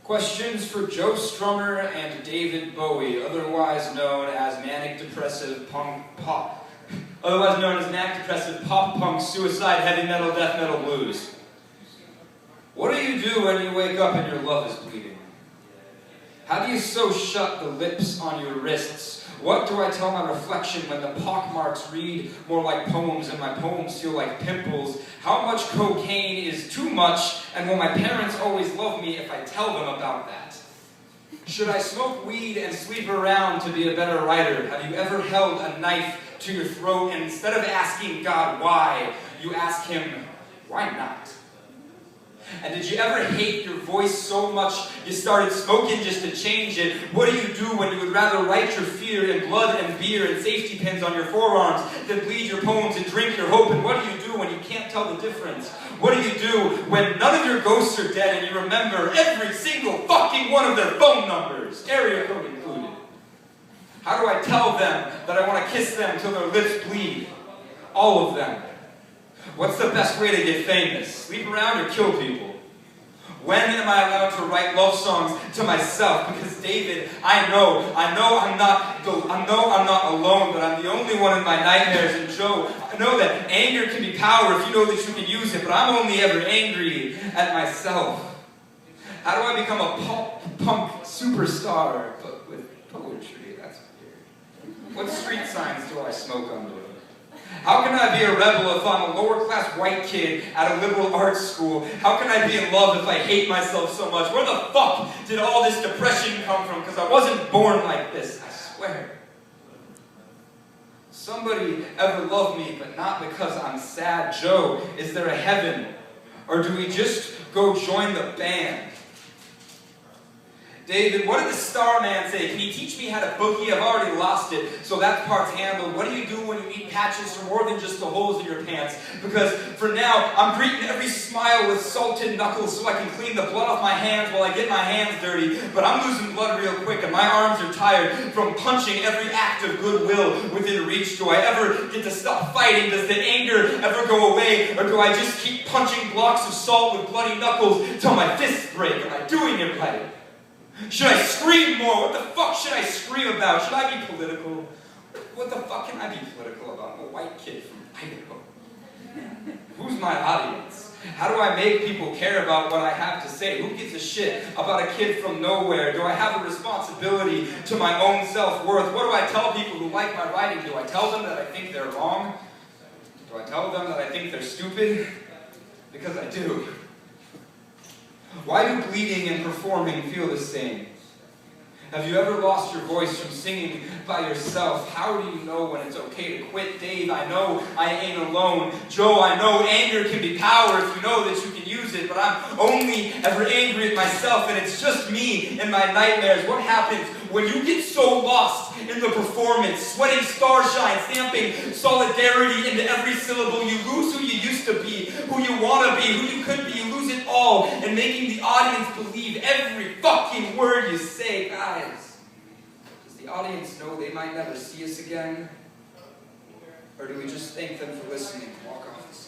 Questions for Joe Strummer and David Bowie, otherwise known as manic depressive pop punk, suicide, heavy metal, death metal, blues. What do you do when you wake up and your love is bleeding? How do you sew shut the lips on your wrists? What do I tell my reflection when the pockmarks read more like poems and my poems feel like pimples? How much cocaine is too much, and will my parents always love me if I tell them about that? Should I smoke weed and sleep around to be a better writer? Have you ever held a knife to your throat and instead of asking God why, you ask him, why not? And did you ever hate your voice so much you started smoking just to change it? What do you do when you would rather write your fear in blood and beer and safety pins on your forearms than bleed your poems and drink your hope? And what do you do when you can't tell the difference? What do you do when none of your ghosts are dead and you remember every single fucking one of their phone numbers, area code included? How do I tell them that I want to kiss them till their lips bleed? All of them. What's the best way to get famous? Sleep around or kill people? When am I allowed to write love songs to myself? Because David, I know I'm not alone, but I'm the only one in my nightmares. And Joe, I know that anger can be power if you know that you can use it, but I'm only ever angry at myself. How do I become a punk superstar, but with poetry? That's weird. What street signs do I smoke under? How can I be a rebel if I'm a lower-class white kid at a liberal arts school? How can I be in love if I hate myself so much? Where the fuck did all this depression come from? Because I wasn't born like this, I swear. Somebody ever loved me, but not because I'm sad. Joe, is there a heaven? Or do we just go join the band? David, what did the Starman say? Can you teach me how to boogie? I've already lost it, so that part's handled. What do you do when you eat patches for more than just the holes in your pants? Because for now, I'm greeting every smile with salted knuckles so I can clean the blood off my hands while I get my hands dirty. But I'm losing blood real quick, and my arms are tired from punching every act of goodwill within reach. Do I ever get to stop fighting? Does the anger ever go away? Or do I just keep punching blocks of salt with bloody knuckles till my fists break? Am I doing it right? Should I scream more? What the fuck should I scream about? Should I be political? What the fuck can I be political about? I'm a white kid from Idaho. Who's my audience? How do I make people care about what I have to say? Who gives a shit about a kid from nowhere? Do I have a responsibility to my own self-worth? What do I tell people who like my writing? Do I tell them that I think they're wrong? Do I tell them that I think they're stupid? Because I do. Why do bleeding and performing feel the same? Have you ever lost your voice from singing by yourself? How do you know when it's okay to quit? Dave, I know I ain't alone. Joe, I know anger can be power if you know that you can use it, but I'm only ever angry at myself, and it's just me and my nightmares. What happens when you get so lost in the performance, sweating starshine, stamping solidarity into every syllable? You lose who you used to be, who you want to be, who you could be. You lose it all, and making the audience believe every fucking word you say. Guys, does the audience know they might never see us again? Or do we just thank them for listening and walk off the stage?